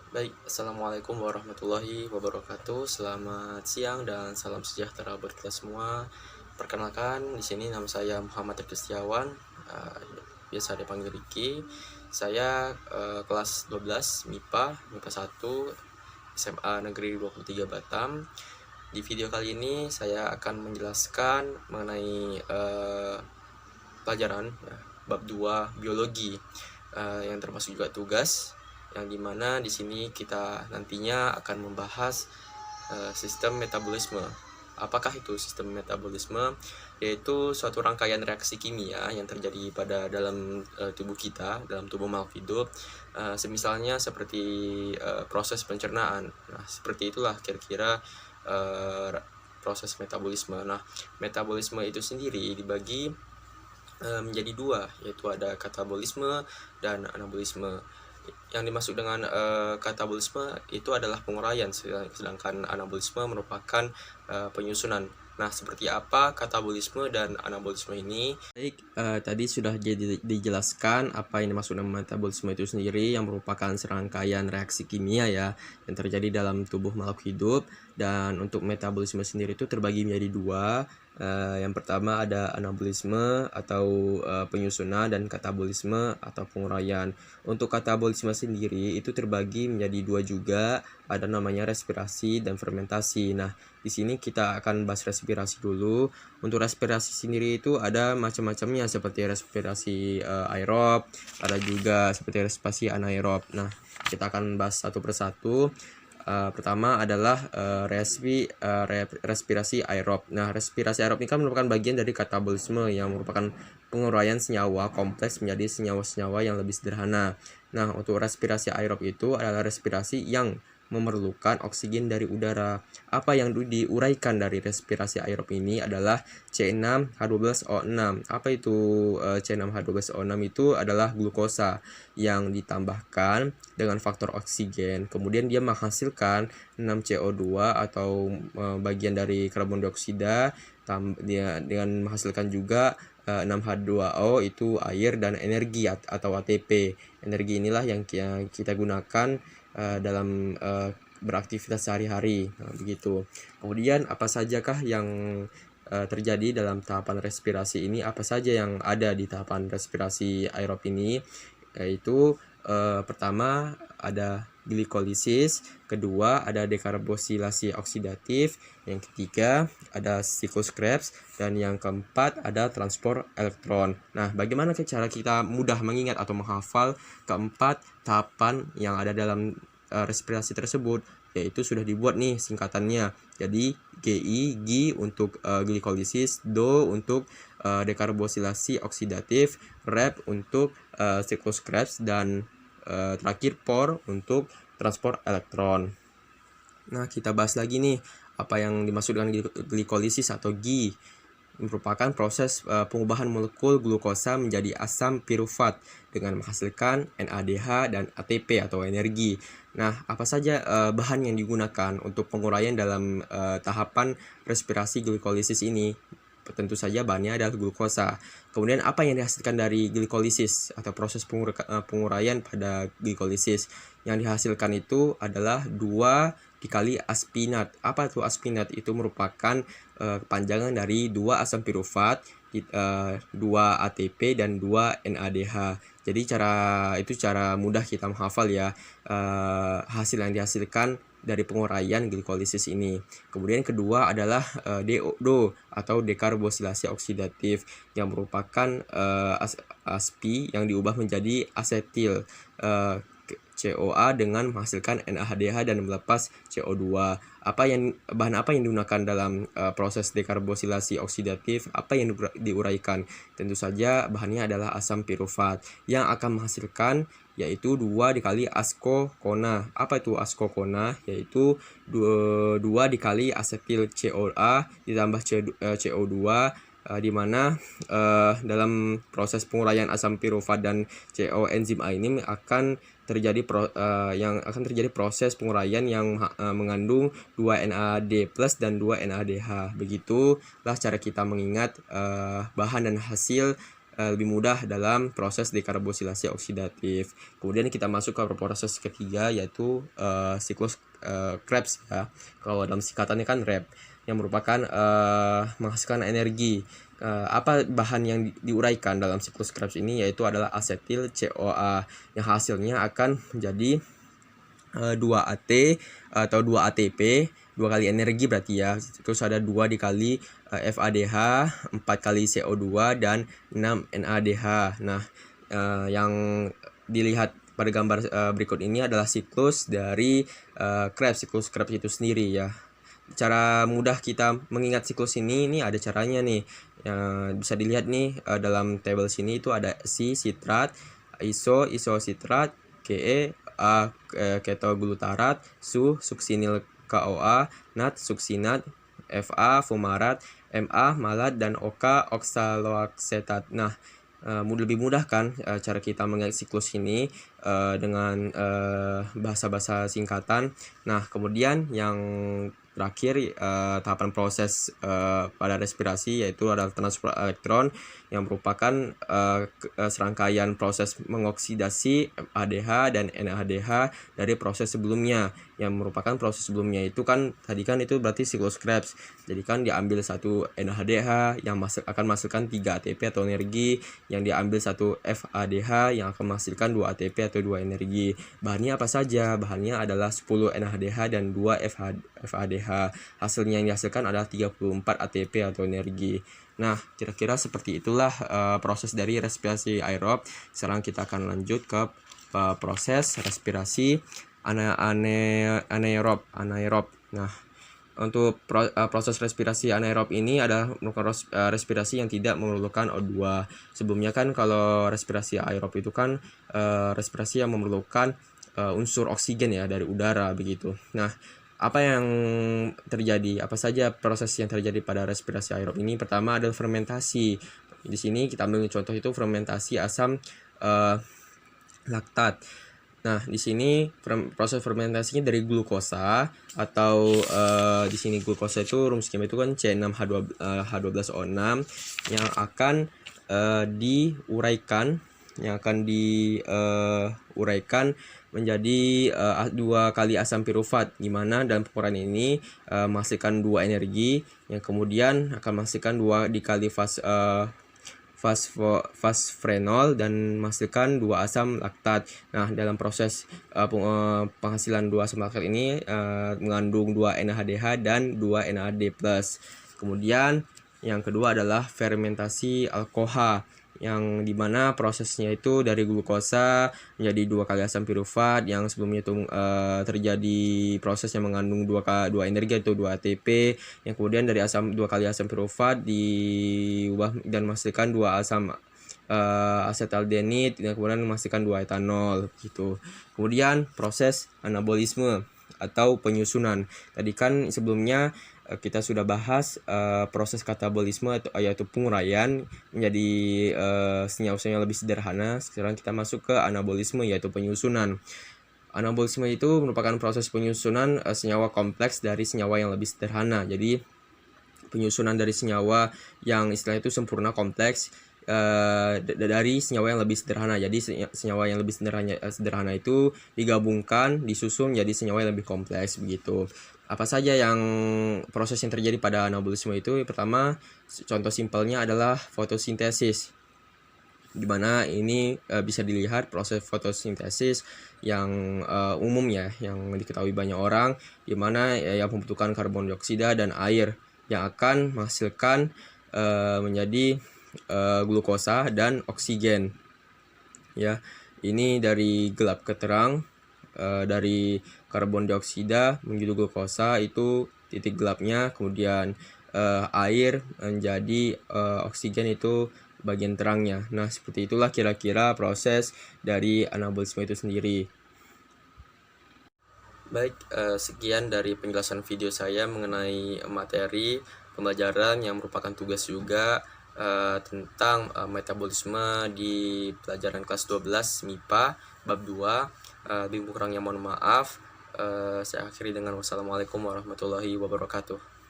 Baik, assalamualaikum warahmatullahi wabarakatuh. Selamat siang dan salam sejahtera buat kita semua. Perkenalkan, di sini nama saya Muhammad Rifki Setiawan, biasa dipanggil Riki. Saya kelas 12 MIPA 1, SMA Negeri 23 Batam. Di video kali ini saya akan menjelaskan mengenai pelajaran bab 2 biologi, yang termasuk juga tugas, yang dimana di sini kita nantinya akan membahas sistem metabolisme. Apakah itu sistem metabolisme? Yaitu suatu rangkaian reaksi kimia yang terjadi pada dalam tubuh kita, dalam tubuh makhluk hidup, semisalnya seperti proses pencernaan. Nah, seperti itulah kira-kira proses metabolisme. Nah, metabolisme itu sendiri dibagi menjadi dua, yaitu ada katabolisme dan anabolisme. Yang dimaksud dengan katabolisme itu adalah penguraian, sedangkan anabolisme merupakan penyusunan. Nah, seperti apa katabolisme dan anabolisme ini? Baik, tadi sudah dijelaskan apa yang dimaksud dengan metabolisme itu sendiri, yang merupakan serangkaian reaksi kimia ya yang terjadi dalam tubuh makhluk hidup. Dan untuk metabolisme sendiri itu terbagi menjadi dua. Yang pertama ada anabolisme atau penyusunan, dan katabolisme atau penguraian. Untuk katabolisme sendiri itu terbagi menjadi dua juga, ada namanya respirasi dan fermentasi. Nah, di sini kita akan bahas respirasi dulu. Untuk respirasi sendiri itu ada macam-macamnya, seperti respirasi aerob, ada juga seperti respirasi anaerob. Nah, kita akan bahas satu persatu. Pertama adalah respirasi aerob. Nah, respirasi aerob ini kan merupakan bagian dari katabolisme yang merupakan penguraian senyawa kompleks menjadi senyawa-senyawa yang lebih sederhana. Nah, untuk respirasi aerob itu adalah respirasi yang memerlukan oksigen dari udara. Apa yang diuraikan dari respirasi aerob ini adalah C6H12O6. Apa itu C6H12O6? Itu adalah glukosa yang ditambahkan dengan faktor oksigen. Kemudian dia menghasilkan 6CO2 atau bagian dari karbon dioksida, dia dengan menghasilkan juga 6H2O itu air dan energi atau ATP. Energi inilah yang kita gunakan dalam beraktivitas sehari-hari. Nah, begitu. Kemudian apa sajakah yang terjadi dalam tahapan respirasi ini? Apa saja yang ada di tahapan respirasi aerob ini? Yaitu pertama ada glikolisis, kedua ada dekarbosilasi oksidatif, yang ketiga ada siklus Krebs, dan yang keempat ada transport elektron. Nah, bagaimana cara kita mudah mengingat atau menghafal keempat tahapan yang ada dalam respirasi tersebut? Yaitu sudah dibuat nih singkatannya. Jadi G untuk glikolisis, DO untuk dekarbosilasi oksidatif, REP untuk siklus Krebs, dan terakhir POR untuk transport elektron. Nah, kita bahas lagi nih apa yang dimaksud dengan glikolisis atau G. Merupakan proses pengubahan molekul glukosa menjadi asam pirufat dengan menghasilkan NADH dan ATP atau energi. Nah, apa saja bahan yang digunakan untuk penguraian dalam tahapan respirasi glikolisis ini? Tentu saja bahannya adalah glukosa. Kemudian apa yang dihasilkan dari glikolisis atau proses penguraian pada glikolisis? Yang dihasilkan itu adalah 2 dikali aspinat. Apa itu aspinat? Itu merupakan kepanjangan dari 2 asam pirufat, 2 ATP, dan 2 NADH. Jadi cara mudah kita menghafal ya hasil yang dihasilkan dari penguraian glikolisis ini. Kemudian kedua adalah DO atau dekarbosilasi oksidatif, yang merupakan aspi yang diubah menjadi asetil COA dengan menghasilkan NADH dan melepas CO2. Bahan apa yang digunakan dalam proses dekarbosilasi oksidatif? Apa yang diuraikan? Tentu saja bahannya adalah asam pirufat yang akan menghasilkan yaitu 2 dikali askokona. Apa itu askokona? Yaitu 2 dikali asetil COA ditambah CO2, di mana dalam proses penguraian asam pirufat dan CO enzim A ini akan terjadi proses penguraian yang mengandung 2 NAD+ dan 2 NADH. Begitulah cara kita mengingat bahan dan hasil lebih mudah dalam proses dekarboksilasi oksidatif. Kemudian kita masuk ke proses ketiga, yaitu siklus Krebs ya. Kalau dalam singkatannya kan REP, yang merupakan menghasilkan energi. Apa bahan yang diuraikan dalam siklus Krebs ini, yaitu adalah asetil CoA, yang hasilnya akan menjadi 2 AT atau 2 ATP, 2 kali energi berarti ya. Terus ada 2 dikali FADH, 4 kali CO2, dan 6 NADH. Nah, yang dilihat pada gambar berikut ini adalah siklus dari siklus Krebs itu sendiri ya. Cara mudah kita mengingat siklus ini ada caranya nih. Bisa dilihat nih dalam tabel sini itu ada sitrat, isositrat, Ke, ketoglutarat, suksinil KOA, nat, suksinat, Fa, fumarat, Ma, malat, dan OK, oksaloaksetat. Nah, lebih mudah kan cara kita mengingat siklus ini dengan bahasa-bahasa singkatan. Nah, kemudian yang terakhir tahapan proses pada respirasi, yaitu adalah transfer elektron, yang merupakan serangkaian proses mengoksidasi ADH dan NADH dari proses sebelumnya. Yang merupakan proses sebelumnya itu kan tadi kan itu berarti siklus Krebs. Jadi kan diambil satu NADH yang akan menghasilkan 3 ATP atau energi, yang diambil satu FADH yang akan menghasilkan 2 ATP atau 2 energi. Bahannya apa saja? Bahannya adalah 10 NADH dan 2 FADH. Hasilnya yang dihasilkan adalah 34 ATP atau energi. Nah, kira-kira seperti itulah proses dari respirasi aerob. Sekarang kita akan lanjut ke proses respirasi anaerob. Nah, untuk proses respirasi anaerob ini adalah merupakan respirasi yang tidak memerlukan O2. Sebelumnya kan kalau respirasi aerob itu kan respirasi yang memerlukan unsur oksigen ya dari udara begitu. Nah, apa yang terjadi? Apa saja proses yang terjadi pada respirasi aerob ini? Pertama adalah fermentasi. Di sini kita ambil contoh itu fermentasi asam laktat. Nah, di sini proses fermentasinya dari glukosa atau di sini glukosa itu rumus kimia itu kan C6H12O6 yang akan diuraikan menjadi 2 kali asam pirufat, di mana dalam penguraian ini menghasilkan 2 energi yang kemudian akan menghasilkan 2 dikali fasfrenol dan menghasilkan 2 asam laktat. Nah, dalam proses penghasilan 2 asam laktat ini mengandung 2 NADH dan 2 NAD+. Kemudian yang kedua adalah fermentasi alkoha, yang dimana prosesnya itu dari glukosa menjadi 2 kali asam pirufat, yang sebelumnya itu terjadi proses yang mengandung 2 energi atau 2 ATP, yang kemudian dari 2 kali asam pirufat diubah dan menghasilkan 2 asam asetaldenit, dan kemudian menghasilkan 2 etanol gitu. Kemudian proses anabolisme atau penyusunan. Tadi kan sebelumnya kita sudah bahas proses katabolisme yaitu penguraian menjadi senyawa-senyawa lebih sederhana. Sekarang kita masuk ke anabolisme yaitu penyusunan. Anabolisme itu merupakan proses penyusunan senyawa kompleks dari senyawa yang lebih sederhana. Jadi penyusunan dari senyawa yang istilahnya itu sempurna kompleks dari senyawa yang lebih sederhana. Jadi senyawa yang lebih sederhana itu digabungkan, disusun jadi senyawa yang lebih kompleks begitu. Apa saja yang proses yang terjadi pada anabolisme itu? Pertama, contoh simpelnya adalah fotosintesis, di mana ini bisa dilihat proses fotosintesis yang umum ya, yang diketahui banyak orang, di mana yang membutuhkan karbon dioksida dan air yang akan menghasilkan menjadi glukosa dan oksigen. Ya, ini dari gelap ke terang. Dari karbon dioksida menuju glukosa itu titik gelapnya, kemudian air menjadi oksigen itu bagian terangnya. Nah, seperti itulah kira-kira proses dari anabolisme itu sendiri. Baik, sekian dari penjelasan video saya mengenai materi pembelajaran yang merupakan tugas juga tentang metabolisme di pelajaran kelas 12 MIPA bab 2. Lebih kurangnya mohon maaf. Saya akhiri dengan wassalamualaikum warahmatullahi wabarakatuh.